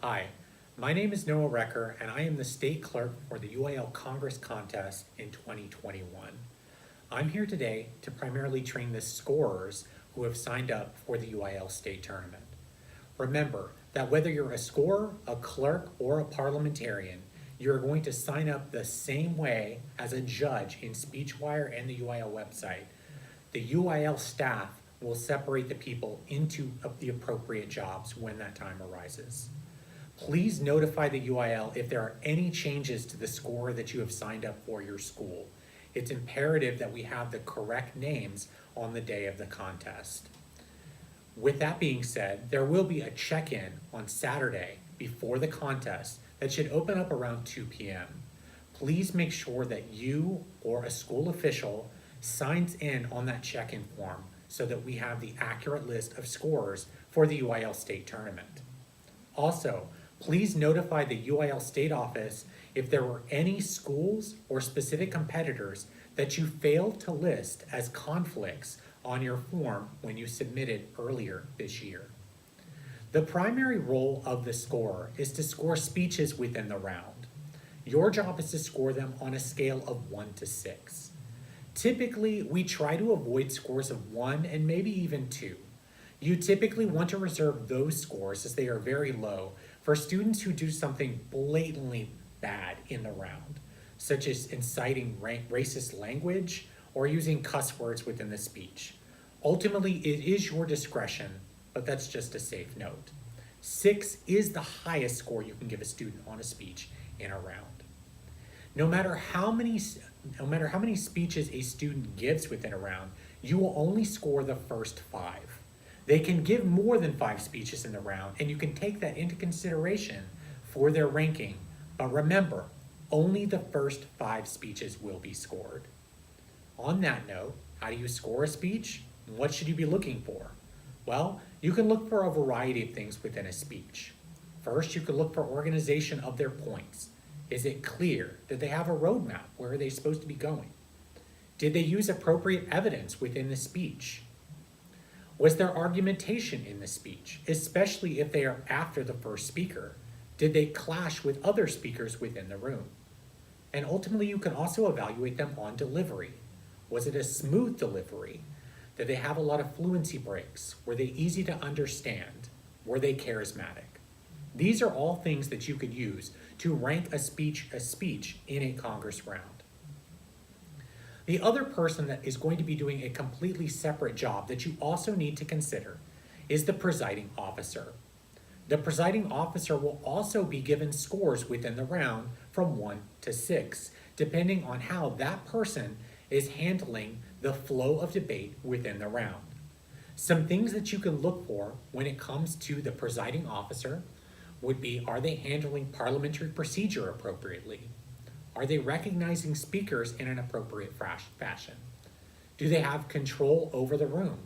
Hi, my name is Noah Recker, and I am the state clerk for the UIL Congress contest in 2021. I'm here today to primarily train the scorers who have signed up for the UIL state tournament. Remember that whether you're a scorer, a clerk, or a parliamentarian, you're going to sign up the same way as a judge in SpeechWire and the UIL website. The UIL staff will separate the people into the appropriate jobs when that time arises. Please notify the UIL if there are any changes to the score that you have signed up for your school. It's imperative that we have the correct names on the day of the contest. With that being said, there will be a check-in on Saturday before the contest that should open up around 2 p.m. Please make sure that you or a school official signs in on that check-in form so that we have the accurate list of scorers for the UIL state tournament. Also, please notify the UIL state office if there were any schools or specific competitors that you failed to list as conflicts on your form when you submitted earlier this year. The primary role of the scorer is to score speeches within the round. Your job is to score them on a scale of 1 to 6. Typically, we try to avoid scores of 1 and maybe even 2. You typically want to reserve those scores, as they are very low, for students who do something blatantly bad in the round, such as inciting racist language or using cuss words within the speech. Ultimately, it is your discretion, but that's just a safe note. 6 is the highest score you can give a student on a speech in a round. No matter how many speeches a student gives within a round, you will only score the first 5. They can give more than 5 speeches in the round, and you can take that into consideration for their ranking. But remember, only the first 5 speeches will be scored. On that note, how do you score a speech? What should you be looking for? Well, you can look for a variety of things within a speech. First, you can look for organization of their points. Is it clear that they have a roadmap? Where are they supposed to be going? Did they use appropriate evidence within the speech? Was there argumentation in the speech, especially if they are after the first speaker? Did they clash with other speakers within the room? And ultimately, you can also evaluate them on delivery. Was it a smooth delivery? Did they have a lot of fluency breaks? Were they easy to understand? Were they charismatic? These are all things that you could use to rank a speech in a Congress round. The other person that is going to be doing a completely separate job that you also need to consider is the presiding officer. The presiding officer will also be given scores within the round from 1 to 6, depending on how that person is handling the flow of debate within the round. Some things that you can look for when it comes to the presiding officer would be, are they handling parliamentary procedure appropriately? Are they recognizing speakers in an appropriate fashion? Do they have control over the room?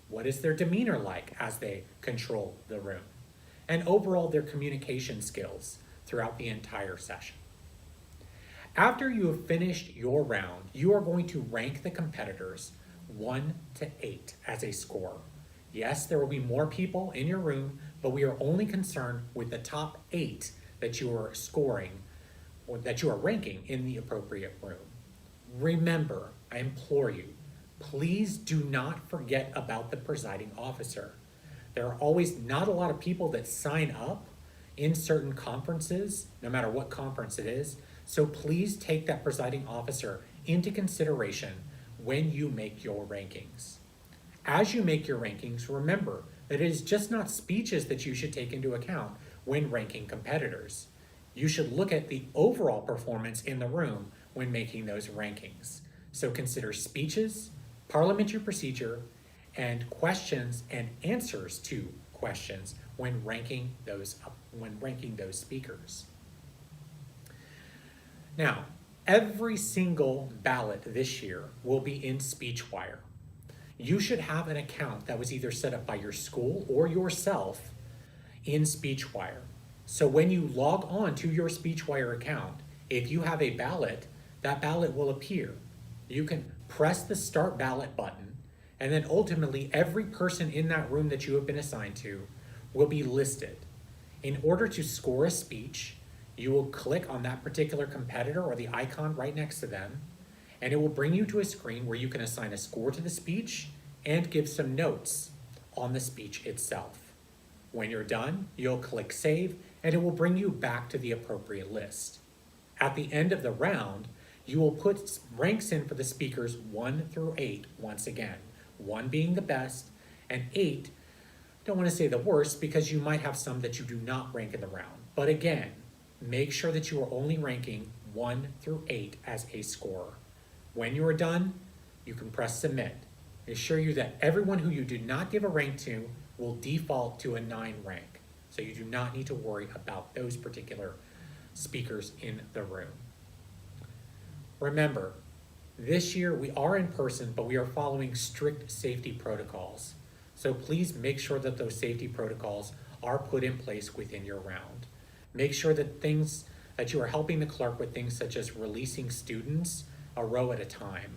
What is their demeanor like as they control the room? And overall, their communication skills throughout the entire session. After you have finished your round, you are going to rank the competitors 1 to 8 as a score. Yes, there will be more people in your room, but we are only concerned with the top 8 that you are scoring or that you are ranking in the appropriate room. Remember, I implore you, please do not forget about the presiding officer. There are always not a lot of people that sign up in certain conferences, no matter what conference it is, so please take that presiding officer into consideration when you make your rankings. As you make your rankings, remember that it is just not speeches that you should take into account when ranking competitors. You should look at the overall performance in the room when making those rankings. So consider speeches, parliamentary procedure, and questions and answers to questions when ranking those speakers. Now, every single ballot this year will be in SpeechWire. You should have an account that was either set up by your school or yourself in SpeechWire. So when you log on to your SpeechWire account, if you have a ballot, that ballot will appear. You can press the Start Ballot button, and then ultimately every person in that room that you have been assigned to will be listed. In order to score a speech, you will click on that particular competitor or the icon right next to them, and it will bring you to a screen where you can assign a score to the speech and give some notes on the speech itself. When you're done, you'll click Save, and it will bring you back to the appropriate list. At the end of the round, you will put ranks in for the speakers 1 through 8 once again, 1 being the best, and 8, don't want to say the worst because you might have some that you do not rank in the round. But again, make sure that you are only ranking 1 through 8 as a scorer. When you are done, you can press Submit. Assure you that everyone who you did not give a rank to will default to a 9 rank. So you do not need to worry about those particular speakers in the room. Remember, this year we are in person, but we are following strict safety protocols. So please make sure that those safety protocols are put in place within your round. Make sure that you are helping the clerk with things such as releasing students a row at a time,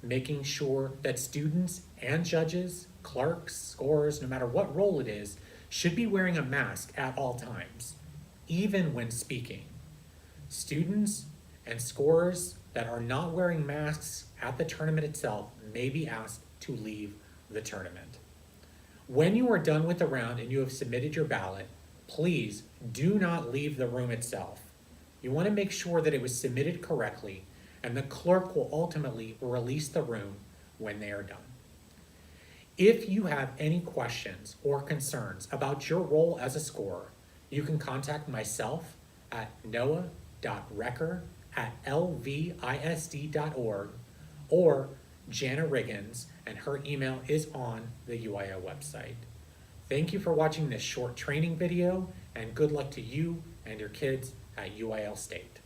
making sure that students and judges, clerks, scorers, no matter what role it is, should be wearing a mask at all times, even when speaking. Students and scorers that are not wearing masks at the tournament itself may be asked to leave the tournament. When you are done with the round and you have submitted your ballot, please do not leave the room itself. You want to make sure that it was submitted correctly, and the clerk will ultimately release the room when they are done. If you have any questions or concerns about your role as a scorer, you can contact myself at noah.recker@lvisd.org or Jana Riggins, and her email is on the UIL website. Thank you for watching this short training video, and good luck to you and your kids at UIL State.